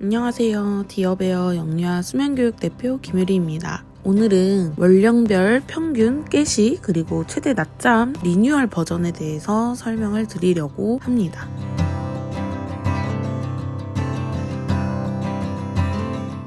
안녕하세요. 디어베어 영유아 수면교육 대표 김유리입니다. 오늘은 연령별 평균 깨시 그리고 최대 낮잠 리뉴얼 버전에 대해서 설명을 드리려고 합니다.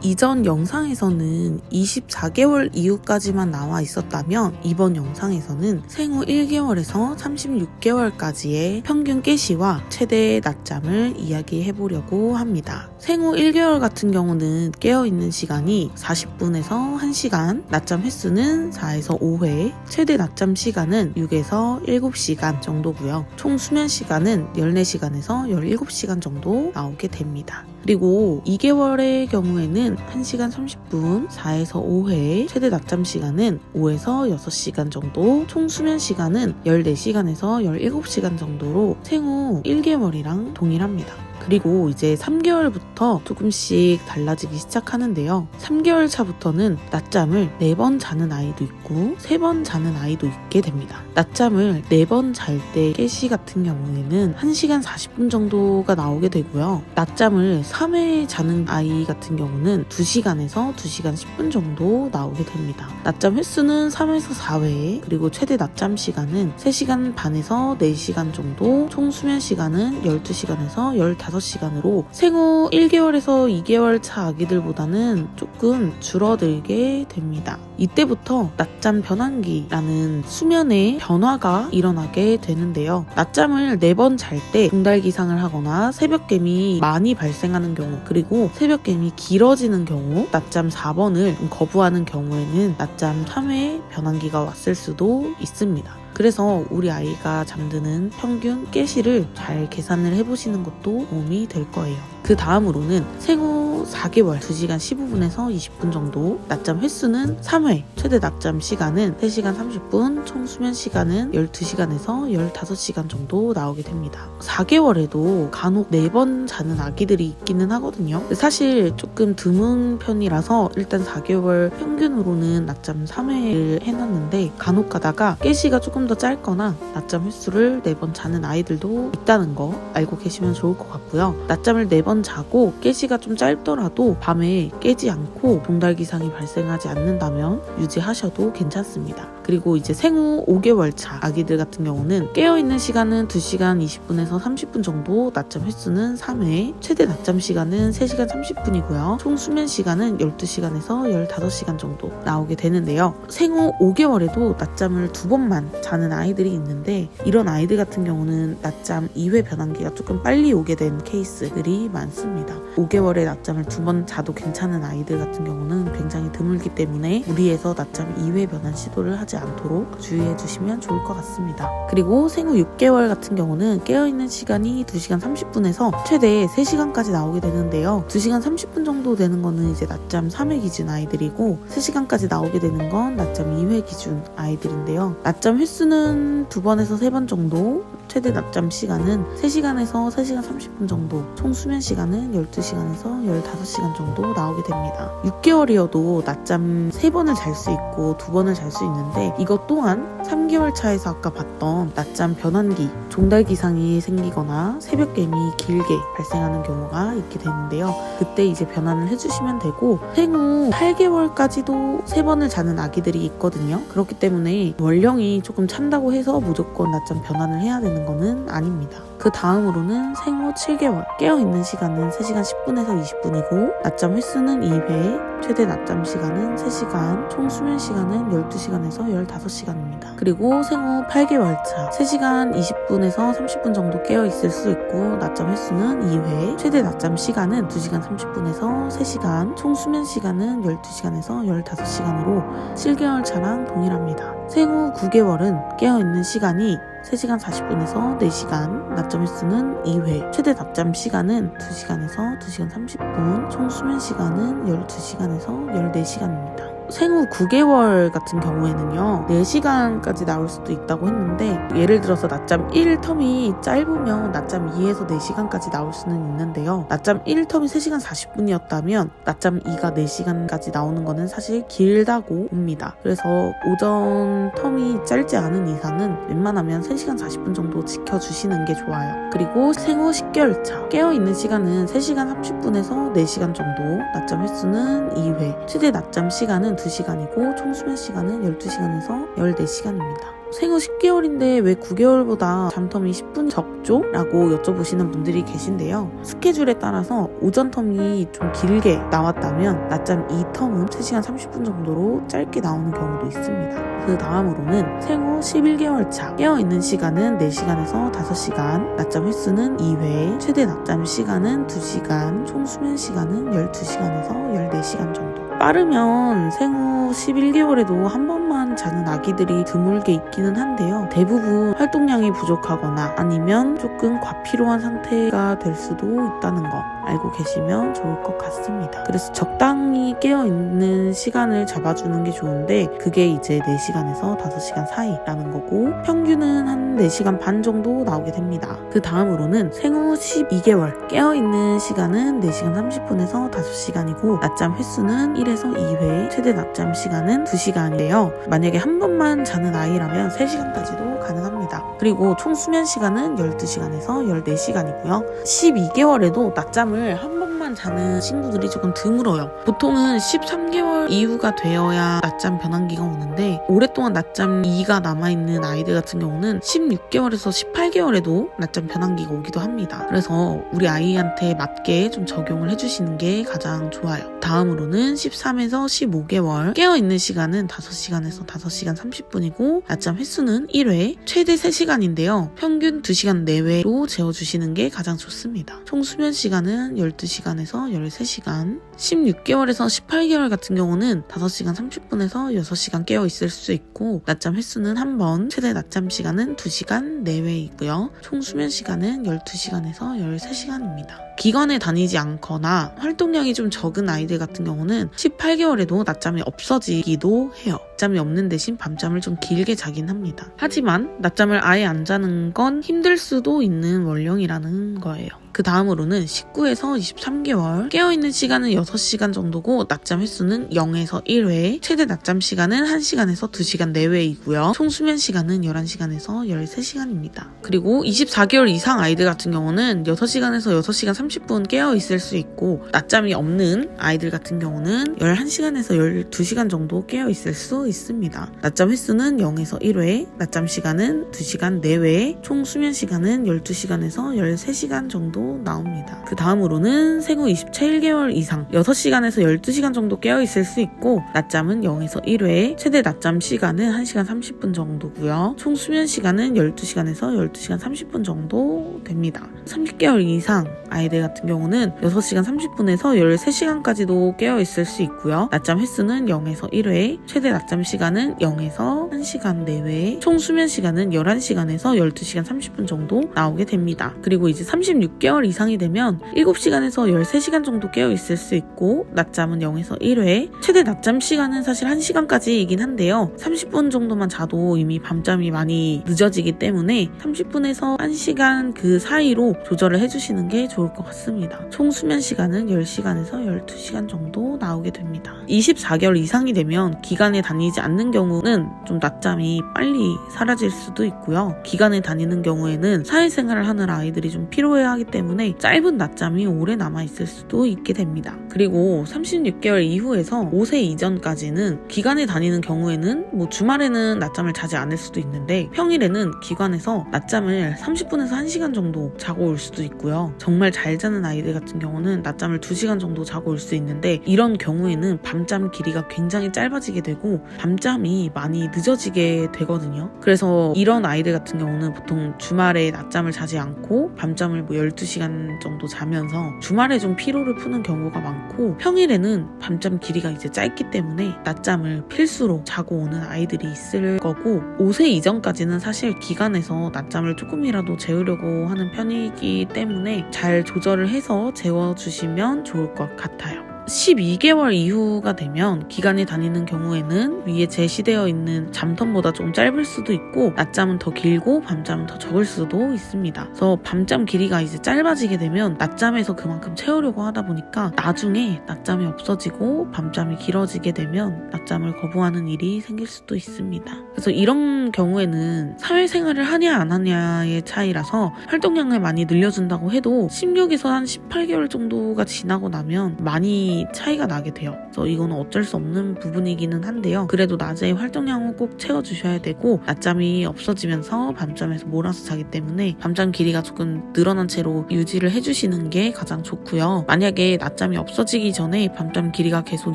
이전 영상에서는 24개월 이후까지만 나와 있었다면 이번 영상에서는 생후 1개월에서 36개월까지의 평균 깨시와 최대 낮잠을 이야기해 보려고 합니다. 생후 1개월 같은 경우는 깨어있는 시간이 40분에서 1시간, 낮잠 횟수는 4에서 5회, 최대 낮잠 시간은 6에서 7시간 정도고요. 총 수면 시간은 14시간에서 17시간 정도 나오게 됩니다. 그리고 2개월의 경우에는 1시간 30분, 4에서 5회, 최대 낮잠 시간은 5에서 6시간 정도, 총 수면 시간은 14시간에서 17시간 정도로 생후 1개월이랑 동일합니다. 그리고 이제 3개월부터 조금씩 달라지기 시작하는데요. 3개월 차부터는 낮잠을 4번 자는 아이도 있고 3번 자는 아이도 있게 됩니다. 낮잠을 4번 잘 때 깨시 같은 경우에는 1시간 40분 정도가 나오게 되고요. 낮잠을 3회 자는 아이 같은 경우는 2시간에서 2시간 10분 정도 나오게 됩니다. 낮잠 횟수는 3에서 4회, 그리고 최대 낮잠 시간은 3시간 반에서 4시간 정도, 총 수면 시간은 12시간에서 15시간으로 생후 1개월에서 2개월 차 아기들보다는 조금 줄어들게 됩니다. 이때부터 낮잠 변환기라는 수면의 변화가 일어나게 되는데요. 낮잠을 4번 잘 때 중달기상을 하거나 새벽껜이 많이 발생하는 경우, 그리고 새벽껜이 길어지는 경우, 낮잠 4번을 거부하는 경우에는 낮잠 3회 변환기가 왔을 수도 있습니다. 그래서 우리 아이가 잠드는 평균 깨시를 잘 계산을 해보시는 것도 도움이 될 거예요. 그 다음으로는 생후 4개월 2시간 15분에서 20분 정도, 낮잠 횟수는 3회, 최대 낮잠 시간은 3시간 30분, 총 수면 시간은 12시간에서 15시간 정도 나오게 됩니다. 4개월에도 간혹 4번 자는 아기들이 있기는 하거든요. 사실 조금 드문 편이라서 일단 4개월 평균으로는 낮잠 3회를 해놨는데, 간혹 가다가 깨시가 조금 더 짧거나 낮잠 횟수를 4번 자는 아이들도 있다는 거 알고 계시면 좋을 것 같고요. 낮잠을 4번 자고 깨시가 좀 짧더라도 밤에 깨지 않고 동달기상이 발생하지 않는다면 유지하셔도 괜찮습니다. 그리고 이제 생후 5개월 차 아기들 같은 경우는 깨어있는 시간은 2시간 20분에서 30분 정도, 낮잠 횟수는 3회, 최대 낮잠 시간은 3시간 30분이고요. 총 수면 시간은 12시간에서 15시간 정도 나오게 되는데요. 생후 5개월에도 낮잠을 2번만 자는 아이들이 있는데, 이런 아이들 같은 경우는 낮잠 2회 변환기가 조금 빨리 오게 된 케이스들이 많습니다. 5개월에 낮잠을 2번 자도 괜찮은 아이들 같은 경우는 굉장히 드물기 때문에 무리해서 낮잠 2회 변환 시도를 하지 않도록 주의해 주시면 좋을 것 같습니다. 그리고 생후 6개월 같은 경우는 깨어있는 시간이 2시간 30분에서 최대 3시간까지 나오게 되는데요. 2시간 30분 정도 되는 거는 이제 낮잠 3회 기준 아이들이고, 3시간까지 나오게 되는 건 낮잠 2회 기준 아이들인데요. 낮잠 횟수는 2번에서 3번 정도, 최대 낮잠 시간은 3시간에서 3시간 30분 정도, 총 수면 시간은 12시간에서 15시간 정도 나오게 됩니다. 6개월이어도 낮잠 3번을 잘 수 있고 2번을 잘 수 있는데, 이것 또한 3개월 차에서 아까 봤던 낮잠 변환기, 종달기상이 생기거나 새벽껜이 길게 발생하는 경우가 있게 되는데요. 그때 이제 변환을 해주시면 되고, 생후 8개월까지도 3번을 자는 아기들이 있거든요. 그렇기 때문에 연령이 조금 찬다고 해서 무조건 낮잠 변환을 해야 되는 거는 아닙니다. 그 다음으로는 생후 7개월, 깨어있는 시간은 3시간 10분에서 20분이고 낮잠 횟수는 2회, 최대 낮잠 시간은 3시간, 총 수면 시간은 12시간에서 15시간입니다. 그리고 생후 8개월 차, 3시간 20분에서 30분 정도 깨어있을 수 있고 낮잠 횟수는 2회, 최대 낮잠 시간은 2시간 30분에서 3시간, 총 수면 시간은 12시간에서 15시간으로 7개월 차랑 동일합니다. 생후 9개월은 깨어있는 시간이 3시간 40분에서 4시간, 낮잠 횟수는 2회, 최대 낮잠 시간은 2시간에서 2시간 30분, 총 수면 시간은 12시간에서 14시간입니다. 생후 9개월 같은 경우에는요 4시간까지 나올 수도 있다고 했는데, 예를 들어서 낮잠 1텀이 짧으면 낮잠 2에서 4시간까지 나올 수는 있는데요, 낮잠 1텀이 3시간 40분이었다면 낮잠 2가 4시간까지 나오는 거는 사실 길다고 봅니다. 그래서 오전 텀이 짧지 않은 이상은 웬만하면 3시간 40분 정도 지켜주시는 게 좋아요. 그리고 생후 10개월 차 깨어있는 시간은 3시간 30분에서 4시간 정도, 낮잠 횟수는 2회, 최대 낮잠 시간은 2시간이고 총 수면 시간은 12시간에서 14시간입니다. 생후 10개월인데 왜 9개월보다 잠텀이 10분 적죠? 라고 여쭤보시는 분들이 계신데요. 스케줄에 따라서 오전 텀이 좀 길게 나왔다면 낮잠 2텀은 3시간 30분 정도로 짧게 나오는 경우도 있습니다. 그 다음으로는 생후 11개월 차 깨어있는 시간은 4시간에서 5시간, 낮잠 횟수는 2회, 최대 낮잠 시간은 2시간, 총 수면 시간은 12시간에서 14시간 정도. 빠르면 생후 11개월에도 한 번만 자는 아기들이 드물게 있기는 한데요. 대부분 활동량이 부족하거나 아니면 조금 과피로한 상태가 될 수도 있다는 거 알고 계시면 좋을 것 같습니다. 그래서 적당히 깨어있는 시간을 잡아주는 게 좋은데, 그게 이제 4시간에서 5시간 사이라는 거고, 평균은 한 4시간 반 정도 나오게 됩니다. 그 다음으로는 생후 12개월 깨어있는 시간은 4시간 30분에서 5시간이고 낮잠 횟수는 1에서 2회, 최대 낮잠 시간은 2시간이에요. 만약에 한 번만 자는 아이라면 3시간까지도 가능합니다. 그리고 총 수면 시간은 12시간에서 14시간이고요. 12개월에도 낮잠을 한 번만 자는 친구들이 조금 드물어요. 보통은 13개월 이후가 되어야 낮잠 변환기가 오는데, 오랫동안 낮잠 2가 남아있는 아이들 같은 경우는 16개월에서 18개월에도 낮잠 변환기가 오기도 합니다. 그래서 우리 아이한테 맞게 좀 적용을 해주시는 게 가장 좋아요. 다음으로는 13에서 15개월 깨어있는 시간은 5시간에서 5시간 30분이고 낮잠 횟수는 1회, 최대 3시간인데요. 평균 2시간 내외로 재워주시는 게 가장 좋습니다. 총 수면 시간은 12시간에서 13시간. 16개월에서 18개월 같은 경우는 5시간 30분에서 6시간 깨어있을 수 있고 낮잠 횟수는 1번, 최대 낮잠 시간은 2시간 내외이고요. 총 수면 시간은 12시간에서 13시간입니다. 기관에 다니지 않거나 활동량이 좀 적은 아이들 같은 경우는 18개월에도 낮잠이 없어지기도 해요. 낮잠이 없는 대신 밤잠을 좀 길게 자긴 합니다. 하지만 낮잠을 아예 안 자는 건 힘들 수도 있는 원령이라는 거예요. 그 다음으로는 19에서 23개월 깨어있는 시간은 6시간 정도고 낮잠 횟수는 0에서 1회, 최대 낮잠 시간은 1시간에서 2시간 내외이고요. 총 수면 시간은 11시간에서 13시간입니다. 그리고 24개월 이상 아이들 같은 경우는 6시간에서 6시간 30분 깨어있을 수 있고, 낮잠이 없는 아이들 같은 경우는 11시간에서 12시간 정도 깨어있을 수 있습니다. 낮잠 횟수는 0에서 1회, 낮잠 시간은 2시간 내외, 총 수면 시간은 12시간에서 13시간 정도 나옵니다. 그 다음으로는 생후 27개월 이상 6시간에서 12시간 정도 깨어있을 수 있고, 낮잠은 0에서 1회, 최대 낮잠 시간은 1시간 30분 정도고요. 총 수면 시간은 12시간에서 12시간 30분 정도 됩니다. 30개월 이상 아이들 같은 경우는 6시간 30분에서 13시간까지도 깨어있을 수 있고요. 낮잠 횟수는 0에서 1회, 최대 낮잠 시간은 0에서 1시간 내외, 총 수면 시간은 11시간에서 12시간 30분 정도 나오게 됩니다. 그리고 이제 36개월 이상이 되면 7시간에서 13시간 정도 깨어있을 수 있고, 낮잠은 0에서 1회, 최대 낮잠 시간은 사실 1시간까지이긴 한데요. 30분 정도만 자도 이미 밤잠이 많이 늦어지기 때문에 30분에서 1시간 그 사이로 조절을 해주시는 게 좋을 것 같습니다. 총 수면 시간은 10시간에서 12시간 정도 나오게 됩니다. 24개월 이상이 되면 기간에 다니지 않는 경우는 좀 낮잠이 빨리 사라질 수도 있고요. 기간에 다니는 경우에는 사회생활을 하는 아이들이 좀 피로해하기 때문에 짧은 낮잠이 오래 남아있을 수도 있게 됩니다. 그리고 36개월 이후에서 5세 이전까지는 기간에 다니는 경우에는 주말에는 낮잠을 자지 않을 수도 있는데, 평일에는 기관에서 낮잠을 30분에서 1시간 정도 자고 올 수도 있고요. 정말 잘 자는 아이들 같은 경우는 낮잠을 2시간 정도 자고 올 수 있는데, 이런 경우에는 밤잠 길이가 굉장히 짧아지게 되고 밤잠이 많이 늦어지게 되거든요. 그래서 이런 아이들 같은 경우는 보통 주말에 낮잠을 자지 않고 밤잠을 12시간 정도 자면서 주말에 좀 피로를 푸는 경우가 많고, 평일에는 밤잠 길이가 이제 짧기 때문에 낮잠을 필수로 자고 오는 아이들이 있을 거고, 5세 이전까지는 사실 기간에서 낮잠을 조금이라도 재우려고 하는 편이기 때문에 잘 조절을 해서 재워주시면 좋을 것 같아요. 12개월 이후가 되면 기간이 다니는 경우에는 위에 제시되어 있는 잠텀보다 조금 짧을 수도 있고 낮잠은 더 길고 밤잠은 더 적을 수도 있습니다. 그래서 밤잠 길이가 이제 짧아지게 되면 낮잠에서 그만큼 채우려고 하다 보니까 나중에 낮잠이 없어지고 밤잠이 길어지게 되면 낮잠을 거부하는 일이 생길 수도 있습니다. 그래서 이런 경우에는 사회생활을 하냐 안 하냐의 차이라서 활동량을 많이 늘려준다고 해도 16에서 한 18개월 정도가 지나고 나면 많이 차이가 나게 돼요. 그래서 이거는 어쩔 수 없는 부분이기는 한데요. 그래도 낮에 활동량을 꼭 채워주셔야 되고 낮잠이 없어지면서 밤잠에서 몰아서 자기 때문에 밤잠 길이가 조금 늘어난 채로 유지를 해주시는 게 가장 좋고요. 만약에 낮잠이 없어지기 전에 밤잠 길이가 계속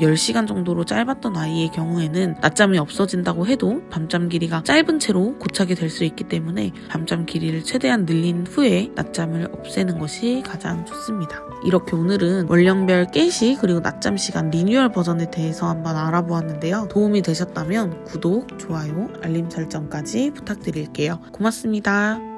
10시간 정도로 짧았던 아이의 경우에는 낮잠이 없어진다고 해도 밤잠 길이가 짧은 채로 고착이 될 수 있기 때문에 밤잠 길이를 최대한 늘린 후에 낮잠을 없애는 것이 가장 좋습니다. 이렇게 오늘은 월령별 깨시 그리고 낮잠 시간 리뉴얼 버전에 대해서 한번 알아보았는데요. 도움이 되셨다면 구독, 좋아요, 알림 설정까지 부탁드릴게요. 고맙습니다.